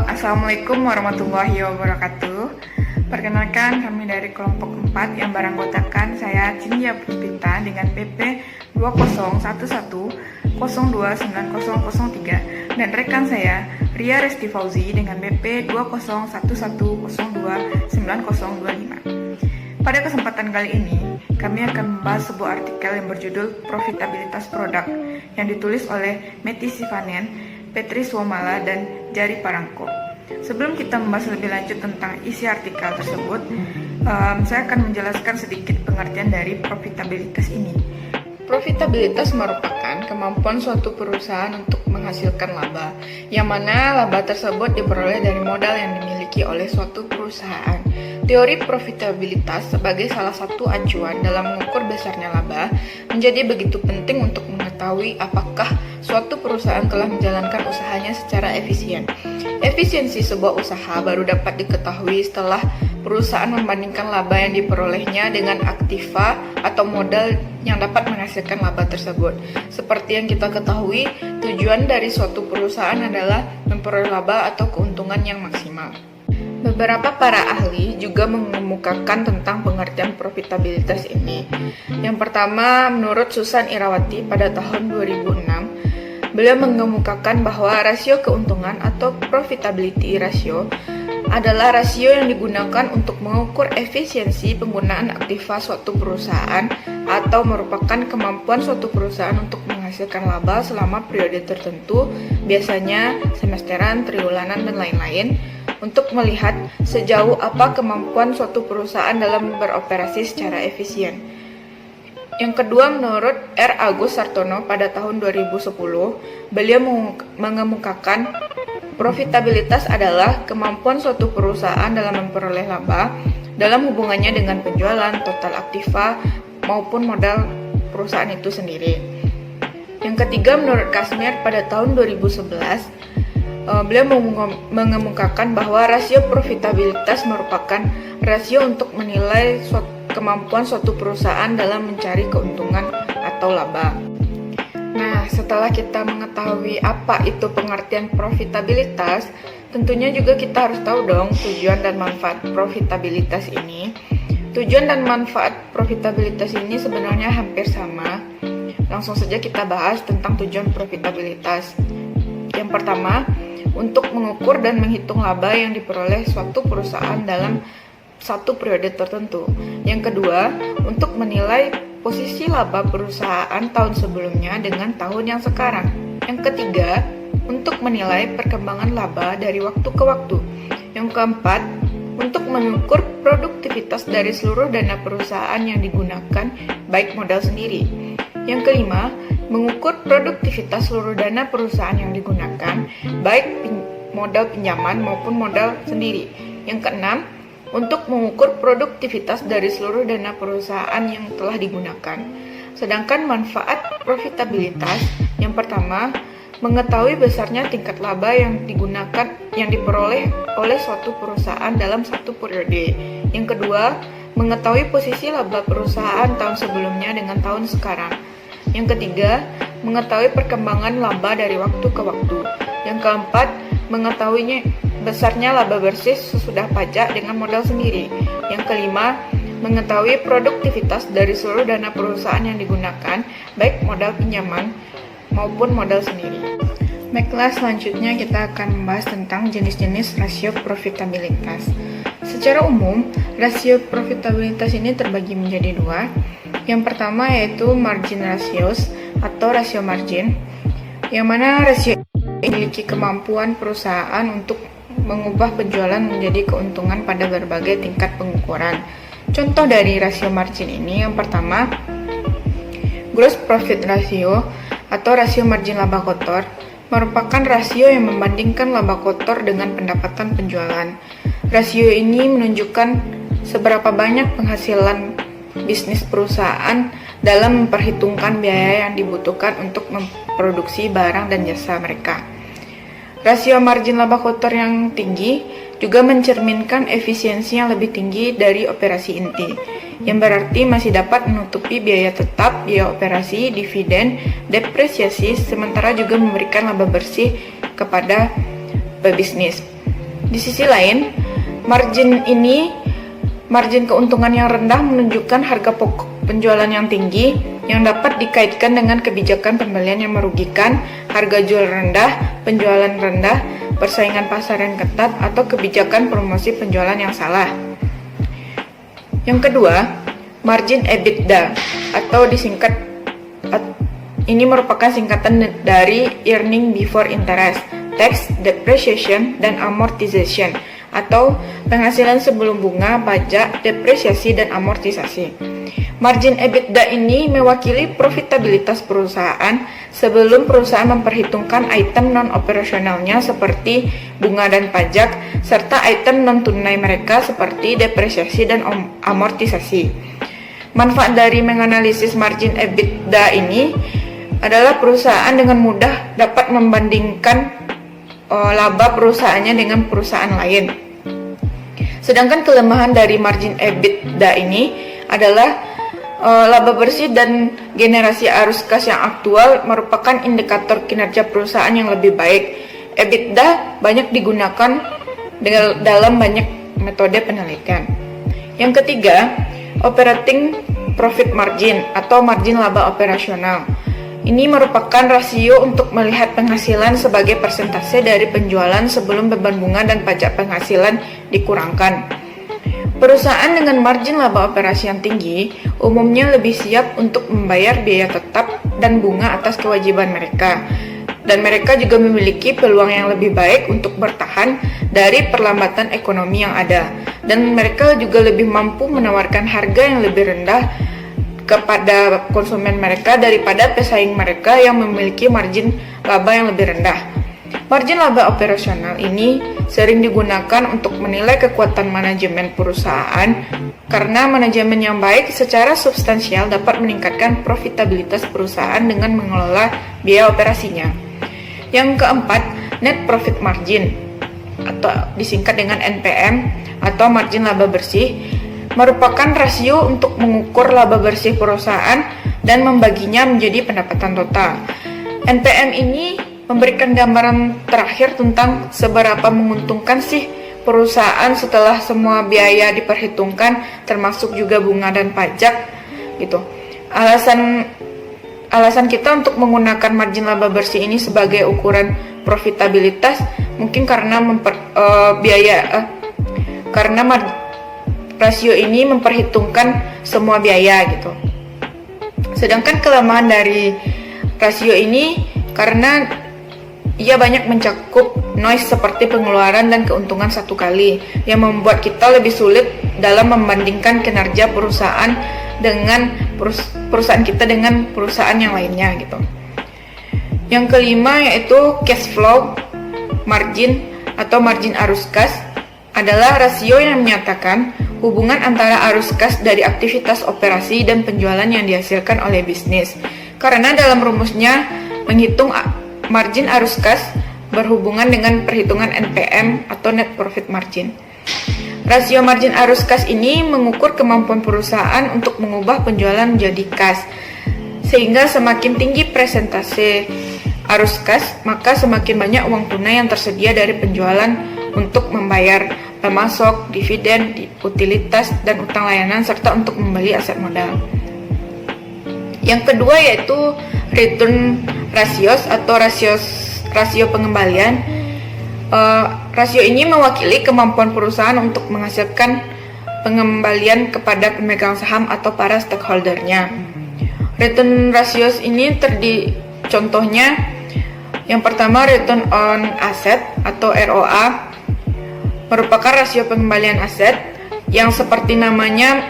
Assalamualaikum warahmatullahi wabarakatuh. Perkenalkan, kami dari kelompok 4 yang beranggotakan saya Cindia Puspita dengan PP 2011029003 dan rekan saya Ria Resti Fauzi dengan PP 2011029025. Pada kesempatan kali ini, kami akan membahas sebuah artikel yang berjudul Profitabilitas Produk yang ditulis oleh Meti Sivanen, Petri Suomala, dan Jari Parangko. Sebelum kita membahas lebih lanjut tentang isi artikel tersebut, saya akan menjelaskan sedikit pengertian dari profitabilitas ini. Profitabilitas merupakan kemampuan suatu perusahaan untuk menghasilkan laba, yang mana laba tersebut diperoleh dari modal yang dimiliki oleh suatu perusahaan. Teori profitabilitas sebagai salah satu acuan dalam mengukur besarnya laba menjadi begitu penting untuk mengetahui apakah suatu perusahaan telah menjalankan usahanya secara efisien. Efisiensi sebuah usaha baru dapat diketahui setelah perusahaan membandingkan laba yang diperolehnya dengan aktiva atau modal yang dapat menghasilkan laba tersebut. Seperti yang kita ketahui, tujuan dari suatu perusahaan adalah memperoleh laba atau keuntungan yang maksimal. Beberapa para ahli juga mengemukakan tentang pengertian profitabilitas ini. Yang pertama, menurut Susan Irawati pada tahun 2006, beliau mengemukakan bahwa rasio keuntungan atau profitability ratio adalah rasio yang digunakan untuk mengukur efisiensi penggunaan aktiva suatu perusahaan atau merupakan kemampuan suatu perusahaan untuk menghasilkan laba selama periode tertentu, biasanya semesteran, triwulanan, dan lain-lain, untuk melihat sejauh apa kemampuan suatu perusahaan dalam beroperasi secara efisien. Yang kedua, menurut R. Agus Sartono pada tahun 2010, beliau mengemukakan profitabilitas adalah kemampuan suatu perusahaan dalam memperoleh laba dalam hubungannya dengan penjualan, total aktiva, maupun modal perusahaan itu sendiri. Yang ketiga, menurut Kasmir pada tahun 2011, beliau mengemukakan bahwa rasio profitabilitas merupakan rasio untuk menilai kemampuan suatu perusahaan dalam mencari keuntungan atau laba. Nah, setelah kita mengetahui apa itu pengertian profitabilitas, tentunya juga kita harus tahu dong tujuan dan manfaat profitabilitas ini. Tujuan dan manfaat profitabilitas ini sebenarnya hampir sama. Langsung saja kita bahas tentang tujuan profitabilitas. Yang pertama, untuk mengukur dan menghitung laba yang diperoleh suatu perusahaan dalam satu periode tertentu. Yang kedua, untuk menilai posisi laba perusahaan tahun sebelumnya dengan tahun yang sekarang. Yang ketiga, untuk menilai perkembangan laba dari waktu ke waktu. Yang keempat, untuk mengukur produktivitas dari seluruh dana perusahaan yang digunakan, baik modal sendiri. Yang kelima, mengukur produktivitas seluruh dana perusahaan yang digunakan, baik modal pinjaman maupun modal sendiri. Yang keenam, untuk mengukur produktivitas dari seluruh dana perusahaan yang telah digunakan. Sedangkan manfaat profitabilitas, yang pertama, mengetahui besarnya tingkat laba yang diperoleh oleh suatu perusahaan dalam satu periode. Yang kedua, mengetahui posisi laba perusahaan tahun sebelumnya dengan tahun sekarang. Yang ketiga, mengetahui perkembangan laba dari waktu ke waktu. Yang keempat, mengetahuinya besarnya laba bersih sesudah pajak dengan modal sendiri. Yang kelima, mengetahui produktivitas dari seluruh dana perusahaan yang digunakan, baik modal pinjaman maupun modal sendiri. Baiklah, selanjutnya kita akan membahas tentang jenis-jenis rasio profitabilitas. Secara umum, rasio profitabilitas ini terbagi menjadi dua. Yang pertama yaitu margin ratios atau rasio margin, yang mana rasio ini memiliki kemampuan perusahaan untuk mengubah penjualan menjadi keuntungan pada berbagai tingkat pengukuran. Contoh dari rasio margin ini, yang pertama, gross profit ratio atau rasio margin laba kotor, merupakan rasio yang membandingkan laba kotor dengan pendapatan penjualan. Rasio ini menunjukkan seberapa banyak penghasilan bisnis perusahaan dalam memperhitungkan biaya yang dibutuhkan untuk memproduksi barang dan jasa mereka. Rasio margin laba kotor yang tinggi juga mencerminkan efisiensi yang lebih tinggi dari operasi inti, yang berarti masih dapat menutupi biaya tetap, biaya operasi, dividen, depresiasi, sementara juga memberikan laba bersih kepada pebisnis. Di sisi lain, margin keuntungan yang rendah menunjukkan harga pokok penjualan yang tinggi yang dapat dikaitkan dengan kebijakan pembelian yang merugikan, harga jual rendah, penjualan rendah, persaingan pasar yang ketat, atau kebijakan promosi penjualan yang salah. Yang kedua, margin EBITDA atau ini merupakan singkatan dari earning before interest, tax, depreciation, dan amortization, atau penghasilan sebelum bunga, pajak, depresiasi, dan amortisasi. Margin EBITDA ini mewakili profitabilitas perusahaan sebelum perusahaan memperhitungkan item non-operasionalnya seperti bunga dan pajak, serta item non-tunai mereka seperti depresiasi dan amortisasi. Manfaat dari menganalisis margin EBITDA ini adalah perusahaan dengan mudah dapat membandingkan laba perusahaannya dengan perusahaan lain. Sedangkan kelemahan dari margin EBITDA ini adalah laba bersih dan generasi arus kas yang aktual merupakan indikator kinerja perusahaan yang lebih baik. EBITDA banyak digunakan dalam banyak metode penelitian. Yang ketiga, operating profit margin atau margin laba operasional. Ini merupakan rasio untuk melihat penghasilan sebagai persentase dari penjualan sebelum beban bunga dan pajak penghasilan dikurangkan. Perusahaan dengan margin laba operasi yang tinggi umumnya lebih siap untuk membayar biaya tetap dan bunga atas kewajiban mereka. Dan mereka juga memiliki peluang yang lebih baik untuk bertahan dari perlambatan ekonomi yang ada. Dan mereka juga lebih mampu menawarkan harga yang lebih rendah kepada konsumen mereka daripada pesaing mereka yang memiliki margin laba yang lebih rendah. Margin laba operasional ini sering digunakan untuk menilai kekuatan manajemen perusahaan karena manajemen yang baik secara substansial dapat meningkatkan profitabilitas perusahaan dengan mengelola biaya operasinya. Yang keempat, net profit margin atau disingkat dengan NPM atau margin laba bersih merupakan rasio untuk mengukur laba bersih perusahaan dan membaginya menjadi pendapatan total. NPM ini memberikan gambaran terakhir tentang seberapa menguntungkan sih perusahaan setelah semua biaya diperhitungkan, termasuk juga bunga dan pajak gitu. Alasan kita untuk menggunakan margin laba bersih ini sebagai ukuran profitabilitas mungkin karena rasio ini memperhitungkan semua biaya gitu. Sedangkan kelemahan dari rasio ini karena ia banyak mencakup noise seperti pengeluaran dan keuntungan satu kali yang membuat kita lebih sulit dalam membandingkan kinerja perusahaan kita dengan perusahaan yang lainnya gitu. Yang kelima yaitu cash flow margin atau margin arus kas adalah rasio yang menyatakan hubungan antara arus kas dari aktivitas operasi dan penjualan yang dihasilkan oleh bisnis. Karena dalam rumusnya menghitung margin arus kas berhubungan dengan perhitungan NPM atau net profit margin. Rasio margin arus kas ini mengukur kemampuan perusahaan untuk mengubah penjualan menjadi kas. Sehingga semakin tinggi presentase arus kas, maka semakin banyak uang tunai yang tersedia dari penjualan untuk membayar pemasok, dividen, utilitas, dan utang layanan, serta untuk membeli aset modal. Yang kedua yaitu return ratios atau rasio pengembalian. Rasio ini mewakili kemampuan perusahaan untuk menghasilkan pengembalian kepada pemegang saham atau para stakeholdernya. Return ratios ini contohnya yang pertama return on asset atau ROA merupakan rasio pengembalian aset yang seperti namanya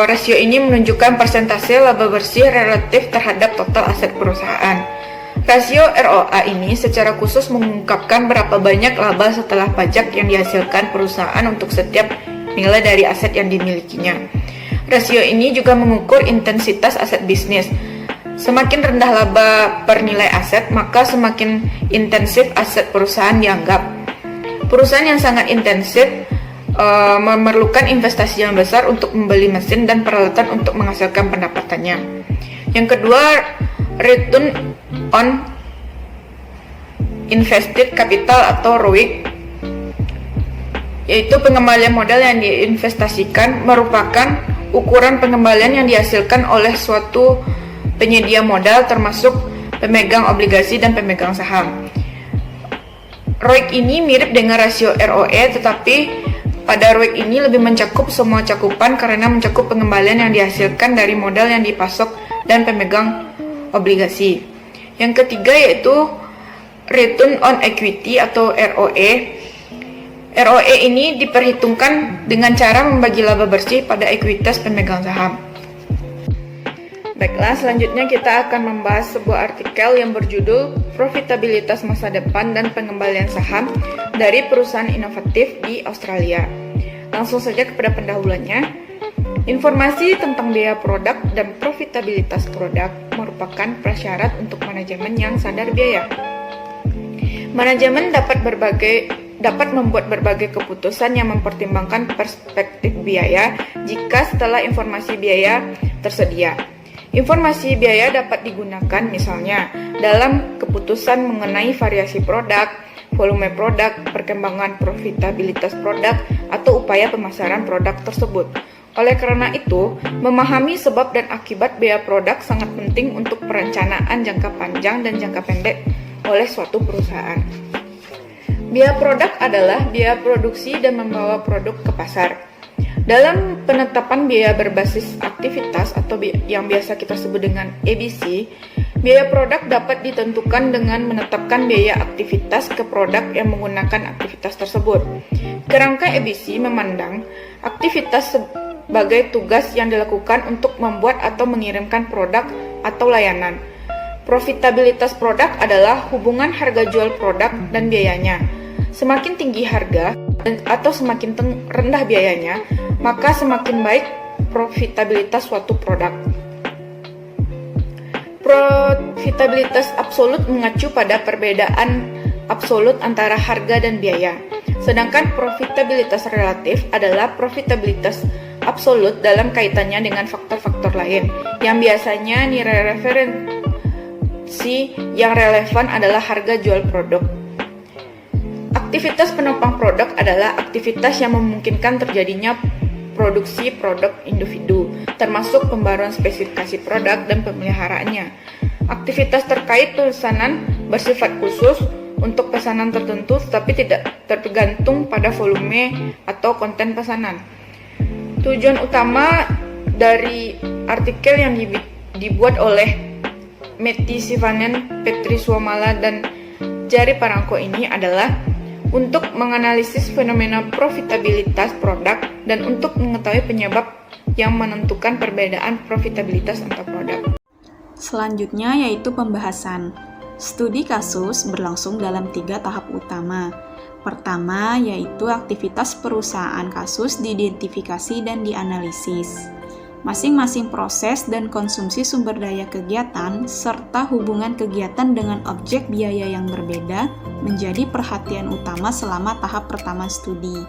rasio ini menunjukkan persentase laba bersih relatif terhadap total aset perusahaan. Rasio ROA ini secara khusus mengungkapkan berapa banyak laba setelah pajak yang dihasilkan perusahaan untuk setiap nilai dari aset yang dimilikinya. Rasio ini juga mengukur intensitas aset bisnis. Semakin rendah laba per nilai aset, maka semakin intensif aset perusahaan dianggap. Perusahaan yang sangat intensif memerlukan investasi yang besar untuk membeli mesin dan peralatan untuk menghasilkan pendapatannya. Yang kedua, return on invested capital atau ROIC. yaitu pengembalian modal yang diinvestasikan merupakan ukuran pengembalian yang dihasilkan oleh suatu penyedia modal termasuk pemegang obligasi dan pemegang saham. ROIC ini mirip dengan rasio ROE, tetapi pada ROIC ini lebih mencakup semua cakupan karena mencakup pengembalian yang dihasilkan dari modal yang dipasok dan pemegang obligasi. Yang ketiga yaitu Return on Equity atau ROE. ROE ini diperhitungkan dengan cara membagi laba bersih pada ekuitas pemegang saham. Baiklah, selanjutnya kita akan membahas sebuah artikel yang berjudul Profitabilitas Masa Depan dan Pengembalian Saham dari Perusahaan Inovatif di Australia. Langsung saja kepada pendahuluannya. Informasi tentang biaya produk dan profitabilitas produk merupakan prasyarat untuk manajemen yang sadar biaya. Manajemen dapat membuat berbagai keputusan yang mempertimbangkan perspektif biaya jika setelah informasi biaya tersedia. Informasi biaya dapat digunakan misalnya dalam keputusan mengenai variasi produk, volume produk, perkembangan profitabilitas produk, atau upaya pemasaran produk tersebut. Oleh karena itu, memahami sebab dan akibat biaya produk sangat penting untuk perencanaan jangka panjang dan jangka pendek oleh suatu perusahaan. Biaya produk adalah biaya produksi dan membawa produk ke pasar. Dalam penetapan biaya berbasis aktivitas atau yang biasa kita sebut dengan ABC, biaya produk dapat ditentukan dengan menetapkan biaya aktivitas ke produk yang menggunakan aktivitas tersebut. Kerangka ABC memandang aktivitas sebagai tugas yang dilakukan untuk membuat atau mengirimkan produk atau layanan. Profitabilitas produk adalah hubungan harga jual produk dan biayanya. Semakin tinggi harga atau semakin rendah biayanya, maka semakin baik profitabilitas suatu produk. Profitabilitas absolut mengacu pada perbedaan absolut antara harga dan biaya. Sedangkan profitabilitas relatif adalah profitabilitas absolut dalam kaitannya dengan faktor-faktor lain, yang biasanya nilai referensi yang relevan adalah harga jual produk. Aktivitas penopang produk adalah aktivitas yang memungkinkan terjadinya produksi produk individu, termasuk pembaruan spesifikasi produk dan pemeliharaannya. Aktivitas terkait pesanan bersifat khusus untuk pesanan tertentu, tetapi tidak tergantung pada volume atau konten pesanan. Tujuan utama dari artikel yang dibuat oleh Matti Sivanen, Petri Suomala, dan Jari Parangko ini adalah untuk menganalisis fenomena profitabilitas produk dan untuk mengetahui penyebab yang menentukan perbedaan profitabilitas antar produk. Selanjutnya yaitu pembahasan. Studi kasus berlangsung dalam 3 tahap utama. Pertama yaitu aktivitas perusahaan kasus diidentifikasi dan dianalisis. Masing-masing proses dan konsumsi sumber daya kegiatan serta hubungan kegiatan dengan objek biaya yang berbeda menjadi perhatian utama selama tahap pertama studi.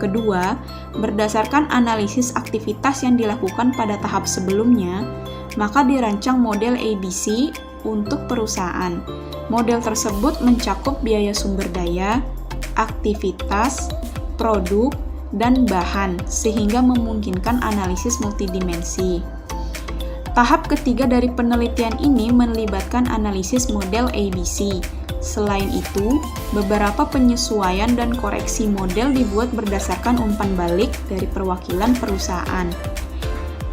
Kedua, berdasarkan analisis aktivitas yang dilakukan pada tahap sebelumnya, maka dirancang model ABC untuk perusahaan. Model tersebut mencakup biaya sumber daya, aktivitas, produk, dan bahan, sehingga memungkinkan analisis multidimensi. Tahap ketiga dari penelitian ini melibatkan analisis model ABC. Selain itu, beberapa penyesuaian dan koreksi model dibuat berdasarkan umpan balik dari perwakilan perusahaan.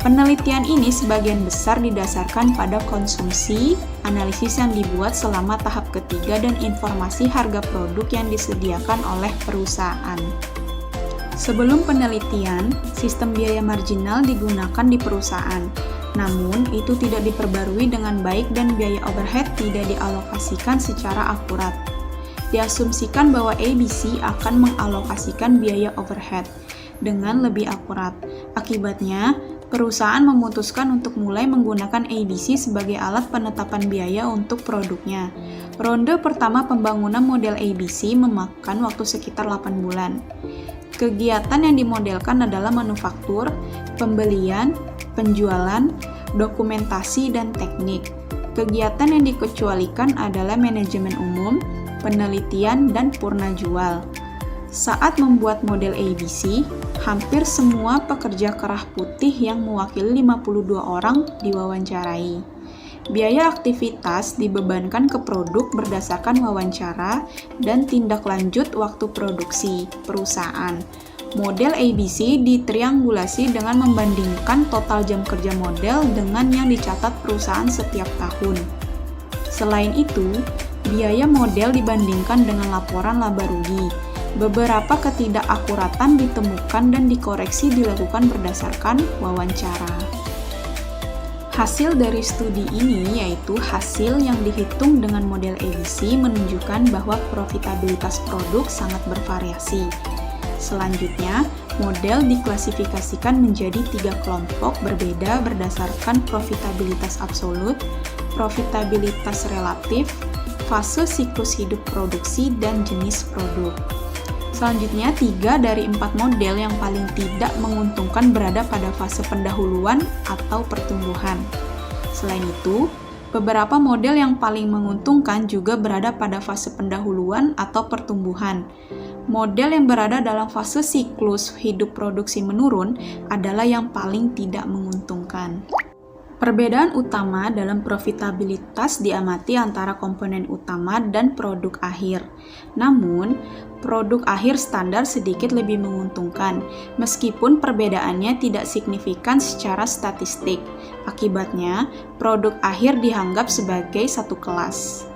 Penelitian ini sebagian besar didasarkan pada konsumsi, analisis yang dibuat selama tahap ketiga, dan informasi harga produk yang disediakan oleh perusahaan. Sebelum penelitian, sistem biaya marginal digunakan di perusahaan. Namun, itu tidak diperbarui dengan baik dan biaya overhead tidak dialokasikan secara akurat. Diasumsikan bahwa ABC akan mengalokasikan biaya overhead dengan lebih akurat. Akibatnya, perusahaan memutuskan untuk mulai menggunakan ABC sebagai alat penetapan biaya untuk produknya. Ronde pertama pembangunan model ABC memakan waktu sekitar 8 bulan. Kegiatan yang dimodelkan adalah manufaktur, pembelian, penjualan, dokumentasi, dan teknik. Kegiatan yang dikecualikan adalah manajemen umum, penelitian, dan purna jual. Saat membuat model ABC, hampir semua pekerja kerah putih yang mewakili 52 orang diwawancarai. Biaya aktivitas dibebankan ke produk berdasarkan wawancara dan tindak lanjut waktu produksi perusahaan. Model ABC ditriangulasi dengan membandingkan total jam kerja model dengan yang dicatat perusahaan setiap tahun. Selain itu, biaya model dibandingkan dengan laporan laba rugi. Beberapa ketidakakuratan ditemukan dan dikoreksi dilakukan berdasarkan wawancara. Hasil dari studi ini yaitu hasil yang dihitung dengan model ABC menunjukkan bahwa profitabilitas produk sangat bervariasi. Selanjutnya, model diklasifikasikan menjadi 3 kelompok berbeda berdasarkan profitabilitas absolut, profitabilitas relatif, fase siklus hidup produksi, dan jenis produk. Selanjutnya, 3 dari 4 model yang paling tidak menguntungkan berada pada fase pendahuluan atau pertumbuhan. Selain itu, beberapa model yang paling menguntungkan juga berada pada fase pendahuluan atau pertumbuhan. Model yang berada dalam fase siklus hidup produksi menurun adalah yang paling tidak menguntungkan. Perbedaan utama dalam profitabilitas diamati antara komponen utama dan produk akhir. Namun, produk akhir standar sedikit lebih menguntungkan, meskipun perbedaannya tidak signifikan secara statistik. Akibatnya, produk akhir dianggap sebagai satu kelas.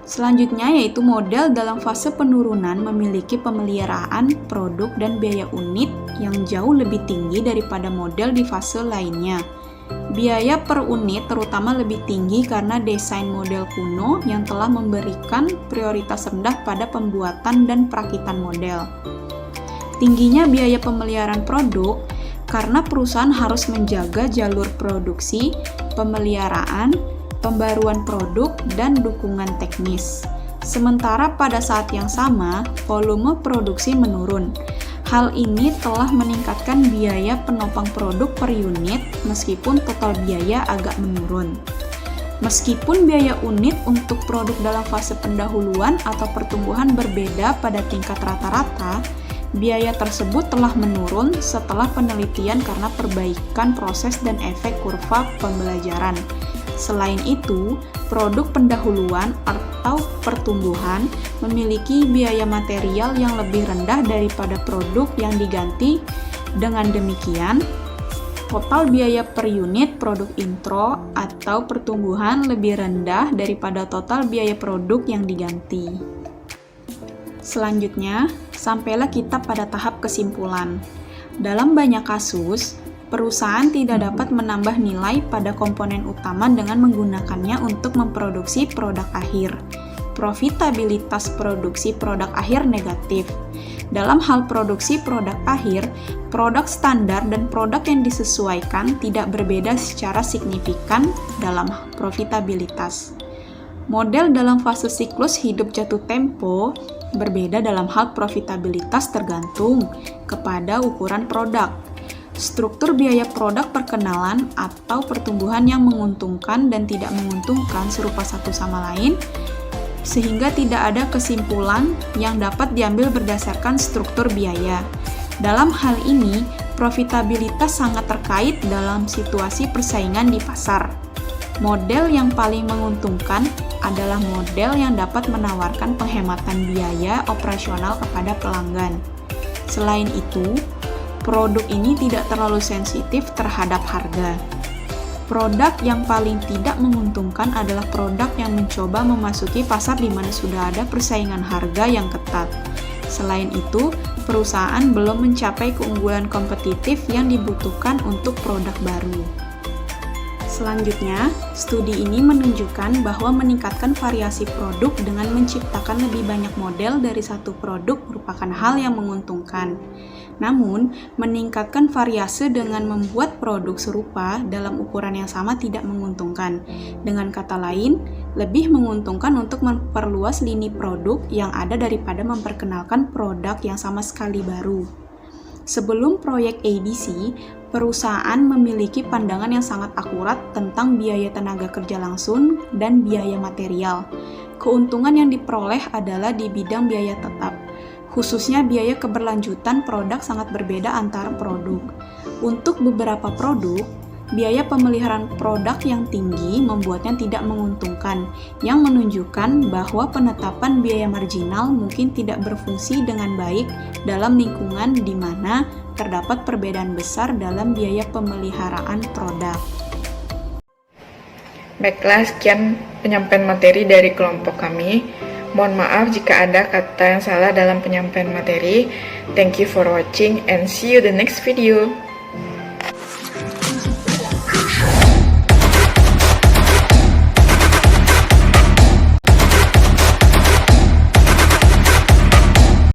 Selanjutnya yaitu model dalam fase penurunan memiliki pemeliharaan produk dan biaya unit yang jauh lebih tinggi daripada model di fase lainnya. Biaya per unit terutama lebih tinggi karena desain model kuno yang telah memberikan prioritas rendah pada pembuatan dan perakitan model. Tingginya biaya pemeliharaan produk karena perusahaan harus menjaga jalur produksi, pemeliharaan, pembaruan produk, dan dukungan teknis. Sementara pada saat yang sama, volume produksi menurun. Hal ini telah meningkatkan biaya penopang produk per unit meskipun total biaya agak menurun. Meskipun biaya unit untuk produk dalam fase pendahuluan atau pertumbuhan berbeda pada tingkat rata-rata, biaya tersebut telah menurun setelah penelitian karena perbaikan proses dan efek kurva pembelajaran. Selain itu, produk pendahuluan atau pertumbuhan memiliki biaya material yang lebih rendah daripada produk yang diganti. Dengan demikian, total biaya per unit produk intro atau pertumbuhan lebih rendah daripada total biaya produk yang diganti. Selanjutnya, sampailah kita pada tahap kesimpulan. Dalam banyak kasus, perusahaan tidak dapat menambah nilai pada komponen utama dengan menggunakannya untuk memproduksi produk akhir. Profitabilitas produksi produk akhir negatif. Dalam hal produksi produk akhir, produk standar dan produk yang disesuaikan tidak berbeda secara signifikan dalam profitabilitas. Model dalam fase siklus hidup jatuh tempo berbeda dalam hal profitabilitas tergantung kepada ukuran produk. Struktur biaya produk perkenalan atau pertumbuhan yang menguntungkan dan tidak menguntungkan serupa satu sama lain, sehingga tidak ada kesimpulan yang dapat diambil berdasarkan struktur biaya. Dalam hal ini, profitabilitas sangat terkait dalam situasi persaingan di pasar. Model yang paling menguntungkan adalah model yang dapat menawarkan penghematan biaya operasional kepada pelanggan. Selain itu, produk ini tidak terlalu sensitif terhadap harga. Produk yang paling tidak menguntungkan adalah produk yang mencoba memasuki pasar di mana sudah ada persaingan harga yang ketat. Selain itu, perusahaan belum mencapai keunggulan kompetitif yang dibutuhkan untuk produk baru. Selanjutnya, studi ini menunjukkan bahwa meningkatkan variasi produk dengan menciptakan lebih banyak model dari satu produk merupakan hal yang menguntungkan. Namun, meningkatkan variasi dengan membuat produk serupa dalam ukuran yang sama tidak menguntungkan. Dengan kata lain, lebih menguntungkan untuk memperluas lini produk yang ada daripada memperkenalkan produk yang sama sekali baru. Sebelum proyek ABC, perusahaan memiliki pandangan yang sangat akurat tentang biaya tenaga kerja langsung dan biaya material. Keuntungan yang diperoleh adalah di bidang biaya tetap, Khususnya biaya keberlanjutan produk sangat berbeda antar produk. Untuk beberapa produk, biaya pemeliharaan produk yang tinggi membuatnya tidak menguntungkan, yang menunjukkan bahwa penetapan biaya marginal mungkin tidak berfungsi dengan baik dalam lingkungan di mana terdapat perbedaan besar dalam biaya pemeliharaan produk. Baiklah, sekian penyampaian materi dari kelompok kami. Mohon maaf jika ada kata yang salah dalam penyampaian materi. Thank you for watching and see you the next video.